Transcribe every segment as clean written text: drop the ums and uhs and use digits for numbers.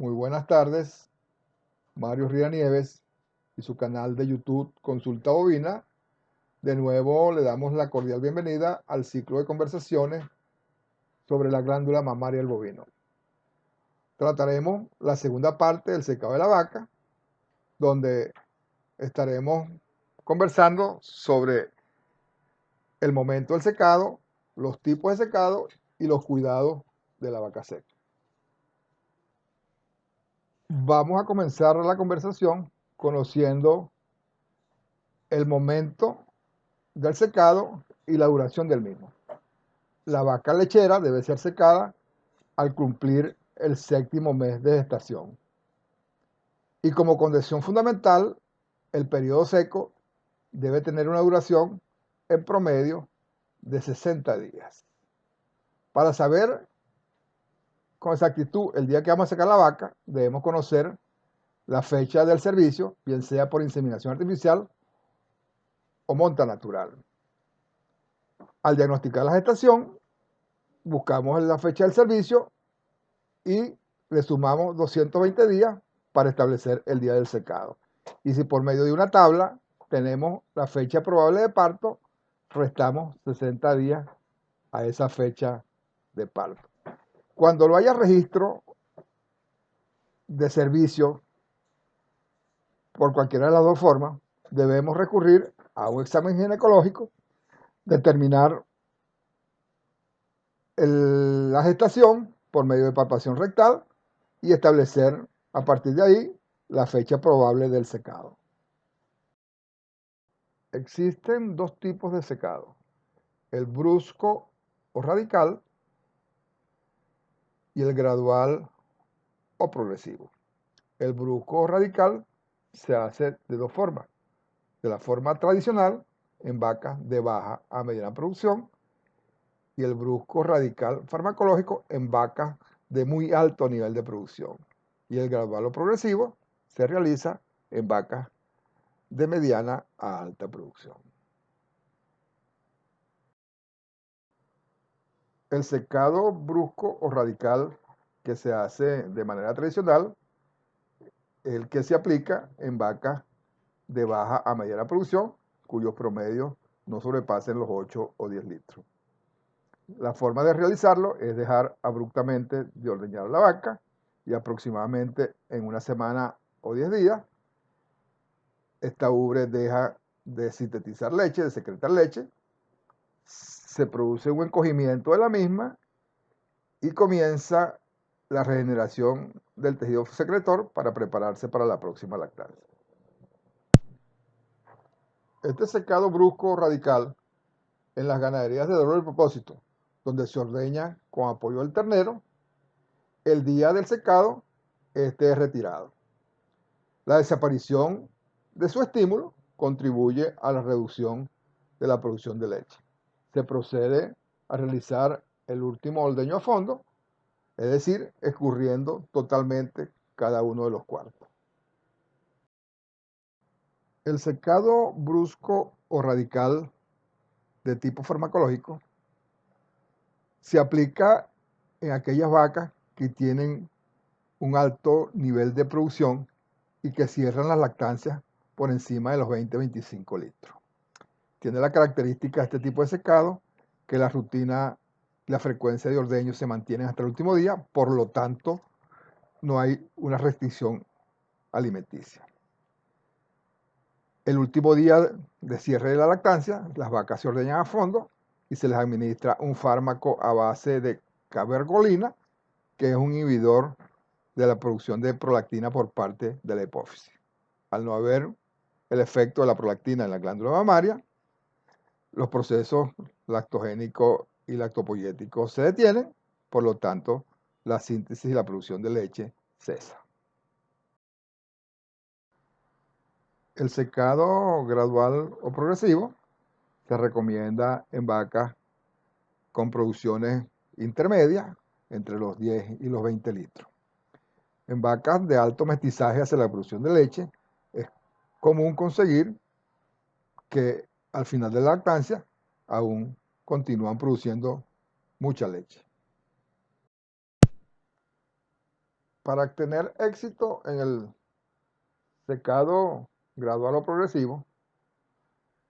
Muy buenas tardes, Mario Nieves y su canal de YouTube Consulta Bovina. De nuevo le damos la cordial bienvenida al ciclo de conversaciones sobre la glándula mamaria del bovino. Trataremos la segunda parte del secado de la vaca, donde estaremos conversando sobre el momento del secado, los tipos de secado y los cuidados de la vaca seca. Vamos a comenzar la conversación conociendo el momento del secado y la duración del mismo. La vaca lechera debe ser secada al cumplir el 7º mes de gestación. Y como condición fundamental, el periodo seco debe tener una duración en promedio de 60 días. Para saber con exactitud el día que vamos a secar la vaca, debemos conocer la fecha del servicio, bien sea por inseminación artificial o monta natural. Al diagnosticar la gestación, buscamos la fecha del servicio y le sumamos 220 días para establecer el día del secado. Y si por medio de una tabla tenemos la fecha probable de parto, restamos 60 días a esa fecha de parto. Cuando no haya registro de servicio por cualquiera de las dos formas, debemos recurrir a un examen ginecológico, determinar la gestación por medio de palpación rectal y establecer a partir de ahí la fecha probable del secado. Existen dos tipos de secado, el brusco o radical y el gradual o progresivo. El brusco o radical se hace de dos formas, de la forma tradicional en vacas de baja a mediana producción y el brusco radical farmacológico en vacas de muy alto nivel de producción. Y el gradual o progresivo se realiza en vacas de mediana a alta producción. El secado brusco o radical que se hace de manera tradicional, el que se aplica en vacas de baja a mediana producción, cuyos promedios no sobrepasen los 8 o 10 litros. La forma de realizarlo es dejar abruptamente de ordeñar la vaca y aproximadamente en una semana o 10 días, esta ubre deja de sintetizar leche, de secretar leche, se produce un encogimiento de la misma y comienza la regeneración del tejido secretor para prepararse para la próxima lactancia. Este secado brusco radical en las ganaderías de dolor y propósito, donde se ordeña con apoyo del ternero, el día del secado, este es retirado. La desaparición de su estímulo contribuye a la reducción de la producción de leche. Se procede a realizar el último ordeño a fondo, es decir, escurriendo totalmente cada uno de los cuartos. El secado brusco o radical de tipo farmacológico se aplica en aquellas vacas que tienen un alto nivel de producción y que cierran las lactancias por encima de los 20-25 litros. Tiene la característica de este tipo de secado que la rutina, la frecuencia de ordeño se mantiene hasta el último día, por lo tanto no hay una restricción alimenticia. El último día de cierre de la lactancia, las vacas se ordeñan a fondo y se les administra un fármaco a base de cabergolina, que es un inhibidor de la producción de prolactina por parte de la hipófisis. Al no haber el efecto de la prolactina en la glándula mamaria, los procesos lactogénicos y lactopoyéticos se detienen, por lo tanto, la síntesis y la producción de leche cesa. El secado gradual o progresivo se recomienda en vacas con producciones intermedias, entre los 10 y los 20 litros. En vacas de alto mestizaje hacia la producción de leche, es común conseguir que al final de la lactancia aún continúan produciendo mucha leche. Para tener éxito en el secado gradual o progresivo,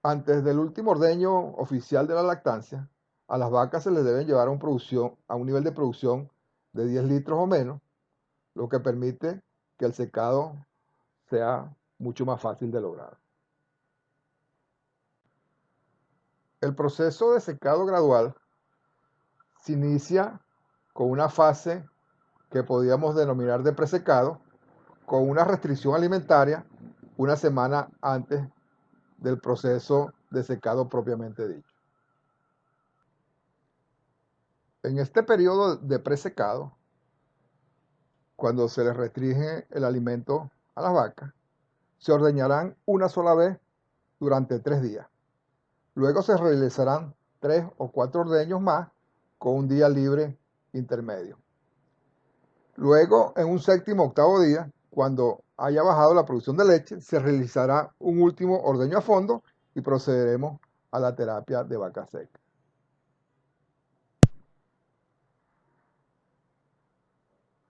antes del último ordeño oficial de la lactancia, a las vacas se les deben llevar a un nivel de producción de 10 litros o menos, lo que permite que el secado sea mucho más fácil de lograr. El proceso de secado gradual se inicia con una fase que podríamos denominar de presecado, con una restricción alimentaria una semana antes del proceso de secado propiamente dicho. En este periodo de presecado, cuando se les restringe el alimento a las vacas, se ordeñarán una sola vez durante 3 días. Luego se realizarán 3 o 4 ordeños más con un día libre intermedio. Luego, en un séptimo o octavo día, cuando haya bajado la producción de leche, se realizará un último ordeño a fondo y procederemos a la terapia de vaca seca.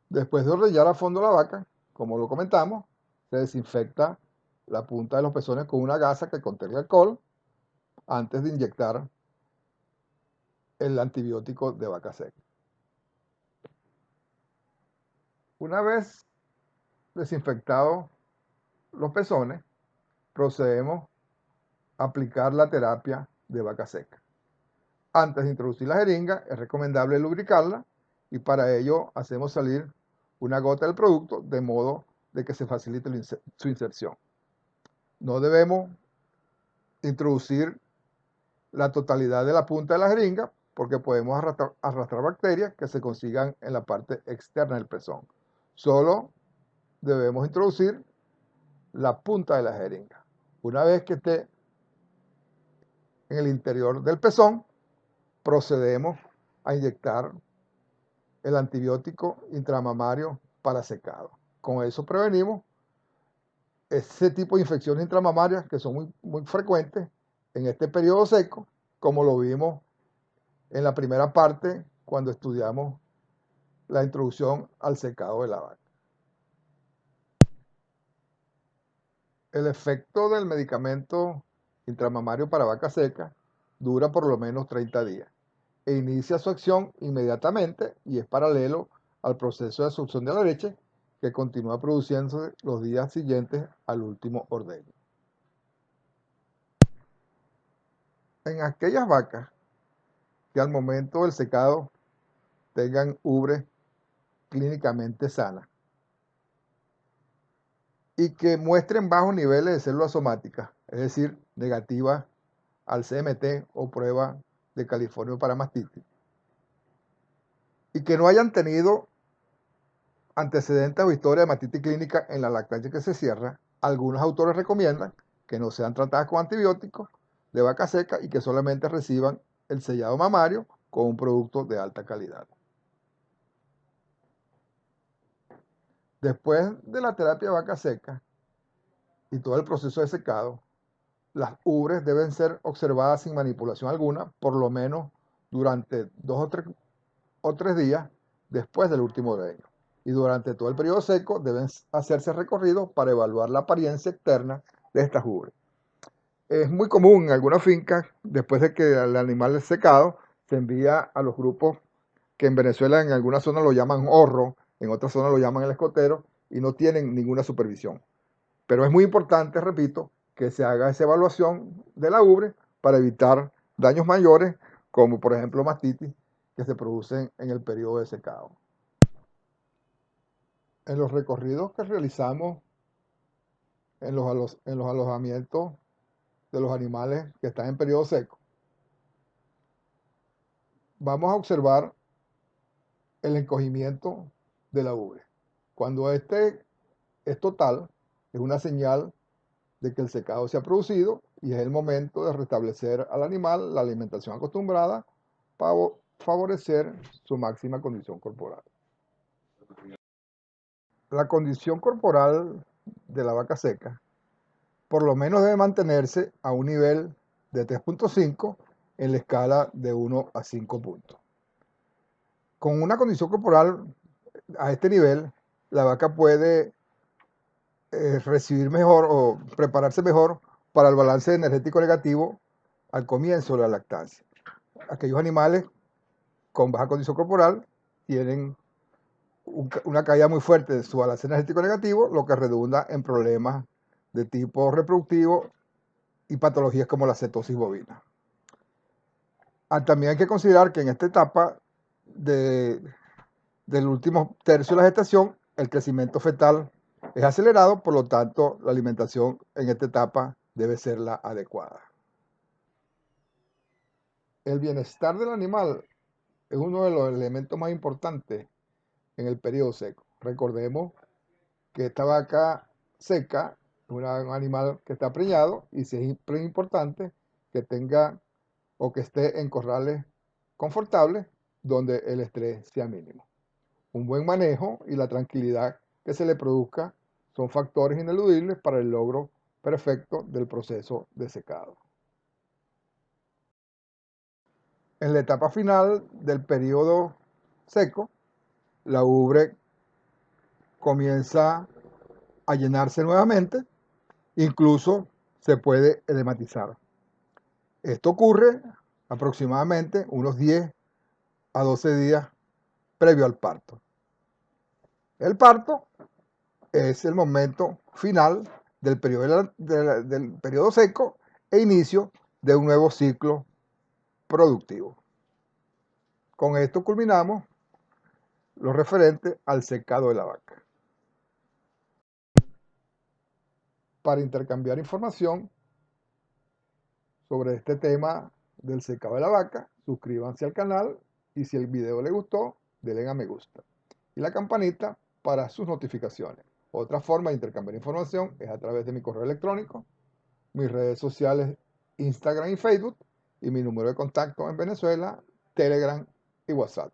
Después de ordeñar a fondo la vaca, como lo comentamos, se desinfecta la punta de los pezones con una gasa que contenga alcohol antes de inyectar el antibiótico de vaca seca. Una vez desinfectados los pezones, procedemos a aplicar la terapia de vaca seca. Antes de introducir la jeringa, es recomendable lubricarla y para ello hacemos salir una gota del producto de modo de que se facilite su inserción. No debemos introducir la totalidad de la punta de la jeringa porque podemos arrastrar bacterias que se consigan en la parte externa del pezón. Solo debemos introducir la punta de la jeringa. Una vez que esté en el interior del pezón, procedemos a inyectar el antibiótico intramamario para secado. Con eso prevenimos ese tipo de infecciones intramamarias que son muy frecuentes en este periodo seco, como lo vimos en la primera parte cuando estudiamos la introducción al secado de la vaca. El efecto del medicamento intramamario para vaca seca dura por lo menos 30 días e inicia su acción inmediatamente y es paralelo al proceso de absorción de la leche que continúa produciéndose los días siguientes al último ordeño. En aquellas vacas que al momento del secado tengan ubres clínicamente sanas y que muestren bajos niveles de células somáticas, es decir, negativas al CMT o prueba de California para mastitis, y que no hayan tenido antecedentes o historia de mastitis clínica en la lactancia que se cierra, algunos autores recomiendan que no sean tratadas con antibióticos de vaca seca y que solamente reciban el sellado mamario con un producto de alta calidad. Después de la terapia de vaca seca y todo el proceso de secado, las ubres deben ser observadas sin manipulación alguna, por lo menos durante 2 o 3 días después del último ordeño. Y durante todo el periodo seco deben hacerse recorridos para evaluar la apariencia externa de estas ubres. Es muy común en algunas fincas, después de que el animal es secado, se envía a los grupos que en Venezuela en algunas zonas lo llaman horro, en otras zonas lo llaman el escotero, y no tienen ninguna supervisión. Pero es muy importante, repito, que se haga esa evaluación de la ubre para evitar daños mayores, como por ejemplo mastitis, que se producen en el periodo de secado. En los recorridos que realizamos en los alojamientos de los animales que están en periodo seco, vamos a observar el encogimiento de la ubre. Cuando este es total, es una señal de que el secado se ha producido y es el momento de restablecer al animal la alimentación acostumbrada para favorecer su máxima condición corporal. La condición corporal de la vaca seca por lo menos debe mantenerse a un nivel de 3.5 en la escala de 1 a 5 puntos. Con una condición corporal a este nivel la vaca puede recibir mejor o prepararse mejor para el balance energético negativo al comienzo de la lactancia. Aquellos animales con baja condición corporal tienen una caída muy fuerte de su balance energético negativo, lo que redunda en problemas de tipo reproductivo y patologías como la cetosis bovina. También hay que considerar que en esta etapa del último tercio de la gestación, el crecimiento fetal es acelerado, por lo tanto, la alimentación en esta etapa debe ser la adecuada. El bienestar del animal es uno de los elementos más importantes en el periodo seco. Recordemos que esta vaca seca es un animal que está preñado y sí es importante que tenga o que esté en corrales confortables donde el estrés sea mínimo. Un buen manejo y la tranquilidad que se le produzca son factores ineludibles para el logro perfecto del proceso de secado. En la etapa final del periodo seco, la ubre comienza a llenarse nuevamente, incluso se puede edematizar. Esto ocurre aproximadamente unos 10 a 12 días previo al parto. El parto es el momento final del periodo seco e inicio de un nuevo ciclo productivo. Con esto culminamos lo referente al secado de la vaca. Para intercambiar información sobre este tema del secado de la vaca, suscríbanse al canal y si el video les gustó, denle a me gusta y la campanita para sus notificaciones. Otra forma de intercambiar información es a través de mi correo electrónico, mis redes sociales Instagram y Facebook y mi número de contacto en Venezuela, Telegram y WhatsApp.